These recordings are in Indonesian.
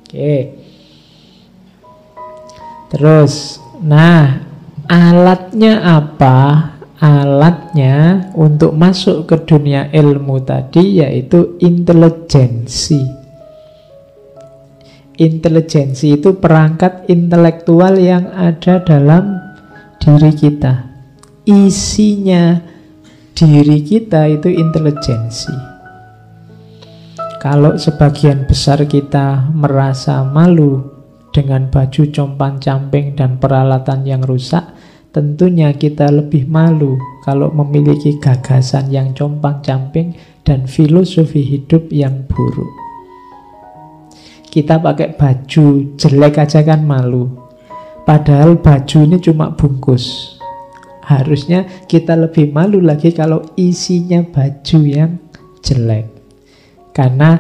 Oke. Terus, nah, alatnya apa? Alatnya untuk masuk ke dunia ilmu tadi yaitu intelijensi. Intelijensi itu perangkat intelektual yang ada dalam diri kita. Isinya diri kita itu intelijensi. Kalau sebagian besar kita merasa malu dengan baju compang-camping dan peralatan yang rusak, tentunya kita lebih malu kalau memiliki gagasan yang compang-camping dan filosofi hidup yang buruk. Kita pakai baju jelek aja kan malu. Padahal baju ini cuma bungkus. Harusnya kita lebih malu lagi kalau isinya baju yang jelek. Karena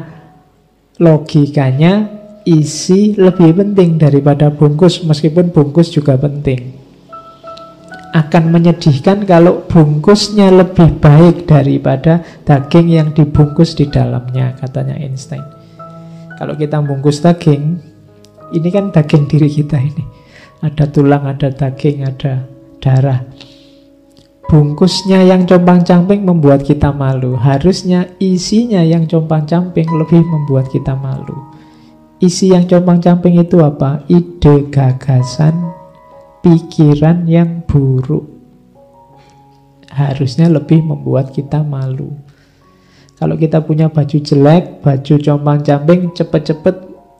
logikanya isi lebih penting daripada bungkus, meskipun bungkus juga penting. Akan menyedihkan kalau bungkusnya lebih baik daripada daging yang dibungkus di dalamnya, katanya Einstein. Kalau kita bungkus daging, ini kan daging diri kita ini. Ada tulang, ada daging, ada darah. Bungkusnya yang compang-camping membuat kita malu. Harusnya isinya yang compang-camping lebih membuat kita malu. Isi yang compang-camping itu apa? Ide, gagasan, pikiran yang buruk. Harusnya lebih membuat kita malu. Kalau kita punya baju jelek, baju compang-camping, cepet-cepet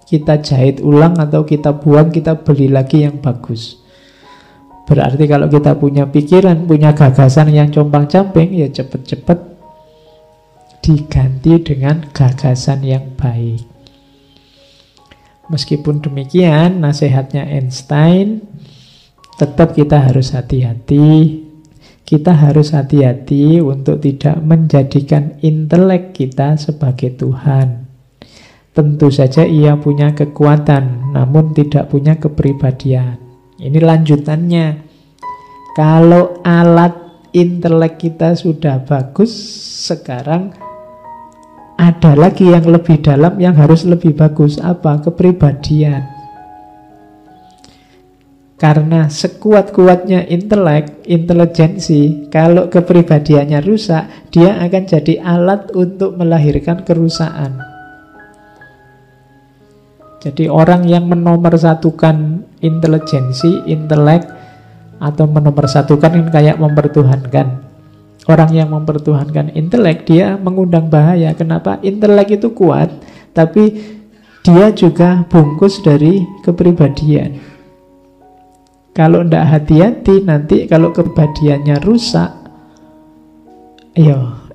kita jahit ulang atau kita buang, kita beli lagi yang bagus. Berarti kalau kita punya pikiran, punya gagasan yang compang-camping, ya cepet-cepet diganti dengan gagasan yang baik. Meskipun demikian, nasihatnya Einstein, tetap kita harus hati-hati. Kita harus hati-hati untuk tidak menjadikan intelek kita sebagai Tuhan. Tentu saja ia punya kekuatan, namun tidak punya kepribadian. Ini lanjutannya. Kalau alat intelek kita sudah bagus, sekarang ada lagi yang lebih dalam yang harus lebih bagus. Apa? Kepribadian. Karena sekuat-kuatnya intelek, intelijensi, kalau kepribadiannya rusak, dia akan jadi alat untuk melahirkan kerusakan. Jadi orang yang menomorsatukan intelijensi, intelek, atau menomorsatukan ini kayak mempertuhankan. Orang yang mempertuhankan intelek, dia mengundang bahaya. Kenapa? Intelek itu kuat, tapi dia juga bungkus dari kepribadian. Kalau tidak hati-hati, nanti kalau kepribadiannya rusak,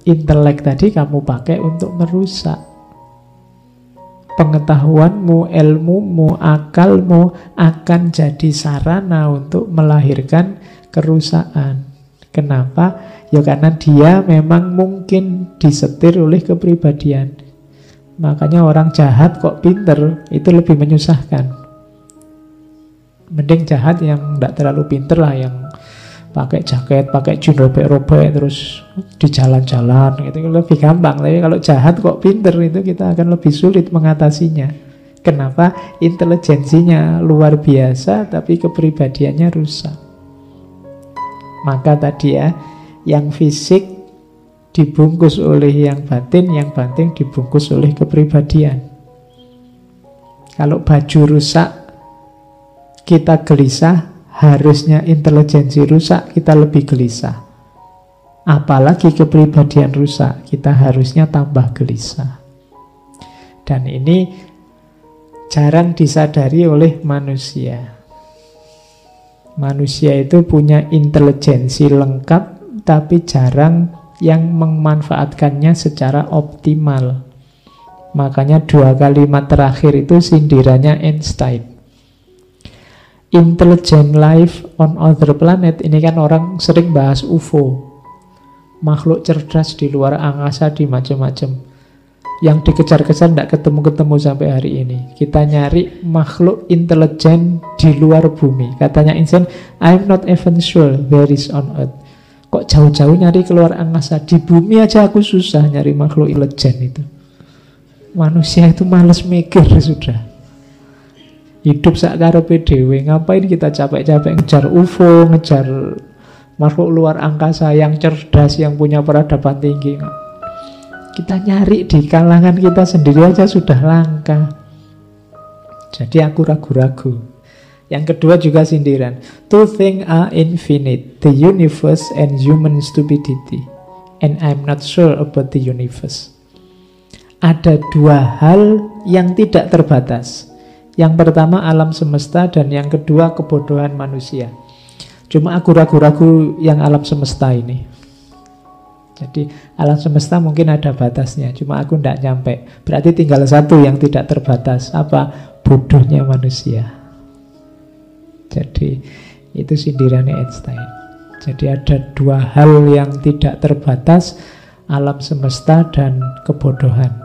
intelek tadi kamu pakai untuk merusak. Pengetahuanmu, ilmumu, akalmu akan jadi sarana untuk melahirkan kerusakan. Kenapa? Ya karena dia memang mungkin disetir oleh kepribadian. Makanya orang jahat kok pinter, itu lebih menyusahkan. Mending jahat yang tidak terlalu pinter lah, yang pakai jaket, pakai jin robek-robek terus di jalan-jalan gitu, lebih gampang. Tapi kalau jahat kok pinter, itu kita akan lebih sulit mengatasinya. Kenapa? Intelijensinya luar biasa tapi kepribadiannya rusak. Maka tadi ya, yang fisik dibungkus oleh yang batin dibungkus oleh kepribadian. Kalau baju rusak kita gelisah, harusnya intelijensi rusak, kita lebih gelisah. Apalagi kepribadian rusak, kita harusnya tambah gelisah. Dan ini jarang disadari oleh manusia. Manusia itu punya intelijensi lengkap, tapi jarang yang memanfaatkannya secara optimal. Makanya 2 kalimat terakhir itu sindirannya Einstein. Intelligent life on other planet, ini kan orang sering bahas UFO, makhluk cerdas di luar angkasa, di macam-macam. Yang dikejar-kejar tidak ketemu-ketemu sampai hari ini. Kita nyari makhluk intelijen di luar bumi. Katanya Einstein, I'm not even sure there is on earth. Kok jauh-jauh nyari keluar angkasa? Di bumi aja aku susah nyari makhluk intelijen itu. Manusia itu malas mikir sudah. Hidup sakarepe dhewe. Ngapain kita capek-capek ngejar UFO, ngejar makhluk luar angkasa yang cerdas, yang punya peradaban tinggi. Kita nyari di kalangan kita sendiri aja sudah langka. Jadi aku ragu-ragu. Yang kedua juga sindiran. Two things are infinite, the universe and human stupidity. And I'm not sure about the universe. Ada dua hal yang tidak terbatas. Yang pertama alam semesta, dan yang kedua kebodohan manusia. Cuma aku ragu-ragu yang alam semesta ini. Jadi alam semesta mungkin ada batasnya, cuma aku tidak nyampe. Berarti tinggal satu yang tidak terbatas. Apa? Bodohnya manusia. Jadi itu sindirannya Einstein. Jadi ada dua hal yang tidak terbatas, alam semesta dan kebodohan.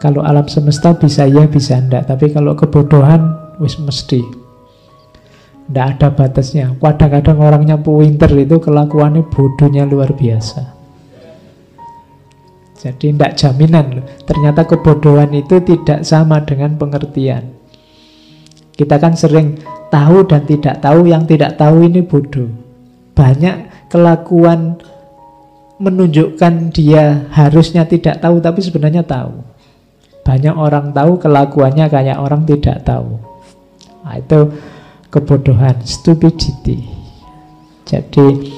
Kalau alam semesta bisa ya, bisa enggak. Tapi kalau kebodohan, wis mesti. Tidak ada batasnya. Kadang-kadang orangnya pinter itu kelakuannya bodohnya luar biasa. Jadi tidak jaminan loh. Ternyata kebodohan itu tidak sama dengan pengertian. Kita kan sering tahu dan tidak tahu. Yang tidak tahu ini bodoh. Banyak kelakuan menunjukkan dia harusnya tidak tahu, tapi sebenarnya tahu. Banyak orang tahu kelakuannya kayak orang tidak tahu. Nah, itu kebodohan, stupidity. Jadi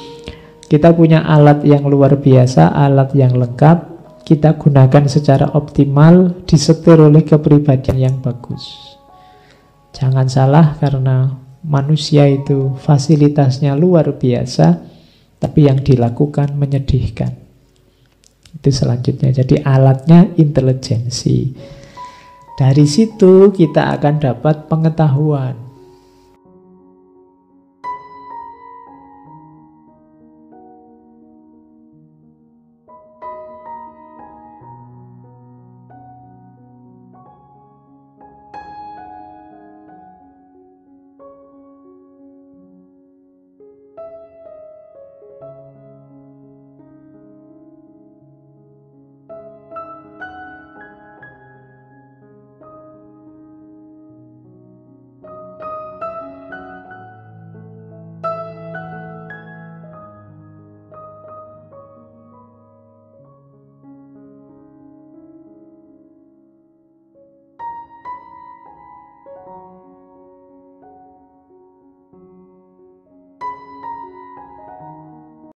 kita punya alat yang luar biasa, alat yang lengkap. Kita gunakan secara optimal, disetir oleh kepribadian yang bagus. Jangan salah, karena manusia itu fasilitasnya luar biasa, tapi yang dilakukan menyedihkan. Itu selanjutnya. Jadi alatnya intelijensi. Dari situ kita akan dapat pengetahuan.